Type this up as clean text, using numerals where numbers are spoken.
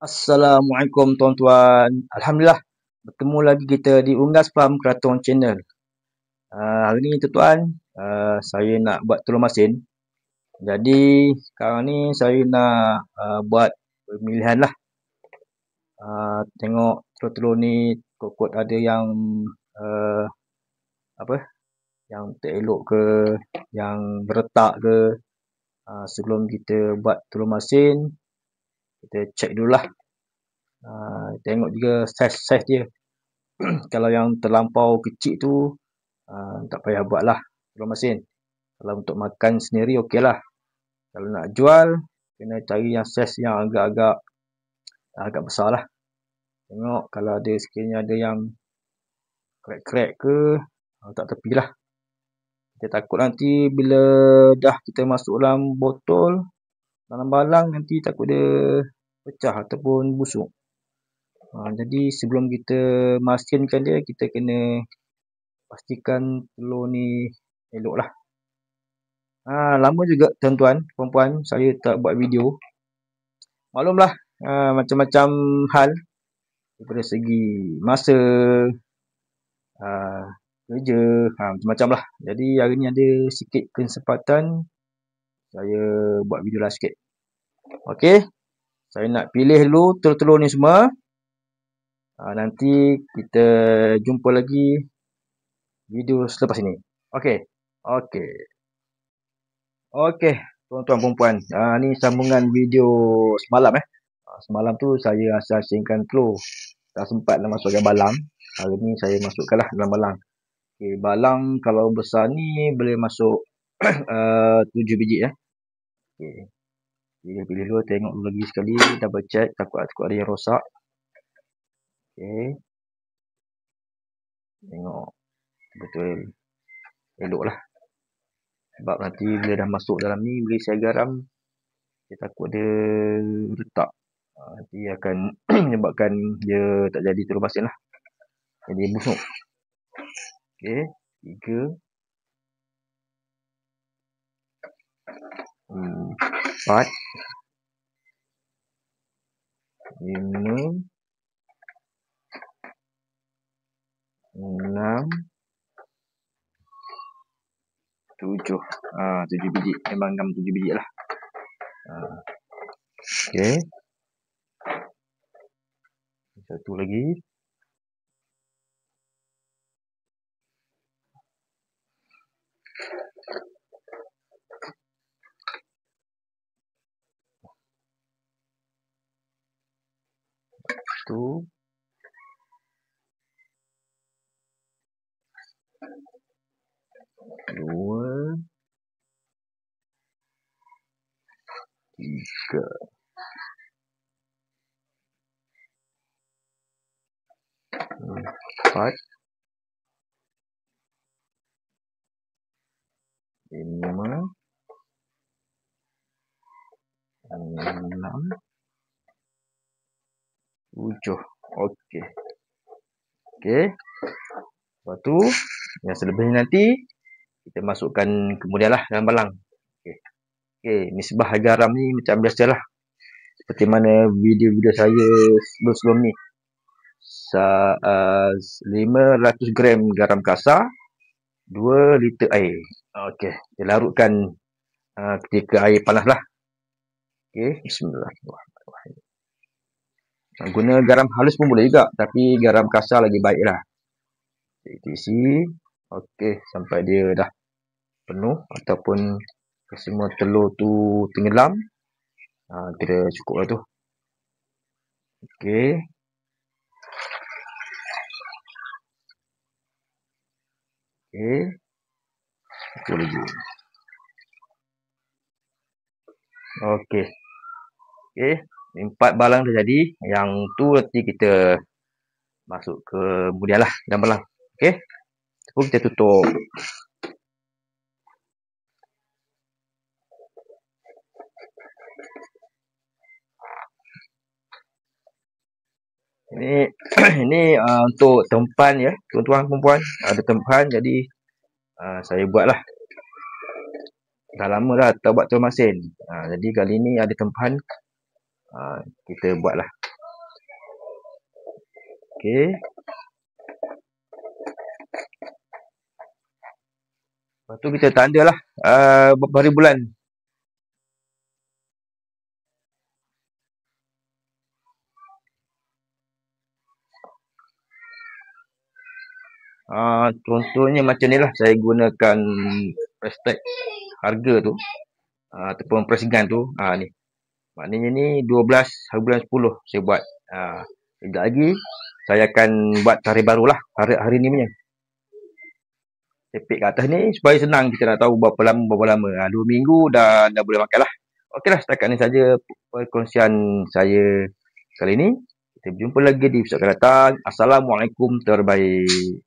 Assalamualaikum tuan-tuan. Alhamdulillah bertemu lagi kita di Unggas Farm Keraton Channel. Hari ni tuan-tuan, saya nak buat telur masin. Jadi sekarang ni saya nak buat pemilihan lah. Tengok telur-telur ni kot ada yang yang tak elok ke, yang beretak ke. Sebelum kita buat telur masin, kita cek dulu lah. Tengok juga saiz dia. Kalau yang terlampau kecil tu tak payah buat lah telur masin. Kalau untuk makan sendiri okey lah. Kalau nak jual, kena cari yang saiz yang agak besar lah. Tengok kalau ada sekiranya ada yang crack ke, tak tepi lah. Kita takut nanti bila dah kita masuk dalam botol, dalam balang, nanti takut dia pecah ataupun busuk. Jadi sebelum kita masinkan dia, kita kena pastikan telur ni elok lah. Lama juga tuan-tuan, puan-puan, saya tak buat video. Maklumlah, macam-macam hal daripada segi masa, kerja, macam-macam lah. Jadi hari ni ada sikit kesempatan, saya buat video lah sikit. Okey, saya nak pilih dulu telur-telur ni semua. Nanti kita jumpa lagi video selepas ini. Okey. Okey, tuan-tuan puan-puan. Ni sambungan video semalam Semalam tu saya asing-asingkan telur. Tak sempat nak masukkan balang. Hari ni saya masukkanlah dalam balang. Okey, balang kalau besar ni boleh masuk 7 biji Okey. Pilih dulu, tengok dulu lagi sekali, double check, takut ada yang rosak. Okey. Tengok betul elok lah. Sebab nanti bila dah masuk dalam ni, bila saya garam, saya takut dia retak. Nanti akan menyebabkan dia tak jadi telur masin lah. Jadi busuk. Okey, 3, 4, 5, 6, 7. 7 biji. Memang 6-7 biji lah. Okey. Satu lagi. Satu. 2, 3, 4, 5, 6, 7. Okey. Lepas tu, yang selebihnya nanti kita masukkan kemudian lah dalam balang. Okey, nisbah garam ni macam biasalah. Seperti mana video-video saya sebelum ni. 500 gram garam kasar, 2 liter air. Okey, kita larutkan ketika air panas lah. Okey, bismillahirrahmanirrahim. Guna garam halus pun boleh juga, tapi garam kasar lagi baik lah. Isi. Okey, sampai dia dah penuh ataupun semua telur tu tenggelam. Kira cukup lah tu. Okey. Satu lagi. Okey. 4 balang dah jadi. Yang tu nanti kita masuk ke kemudian lah dalam balang. Okey. Lepas kita tutup. Ini untuk tempahan ya, tuan-tuan perempuan. Ada tempahan, jadi saya buatlah. Dah lama dah tak buat telur masin. Jadi kali ni ada tempahan, kita buatlah. Okey. Lepas tu kita tanda lah berapa hari bulan. Contohnya macam ni lah. Saya gunakan price tag harga tu. Ataupun persingan tu. Ni. Maknanya ni 12 hari bulan 10 saya buat. Sekejap lagi saya akan buat tarikh baru lah. Hari ni punya. Tepik kat atas ni supaya senang kita nak tahu berapa lama. 2 minggu dah boleh makan lah. Okeylah, setakat ni saja perkongsian saya kali ni. Kita berjumpa lagi di episod akan datang. Assalamualaikum terbaik.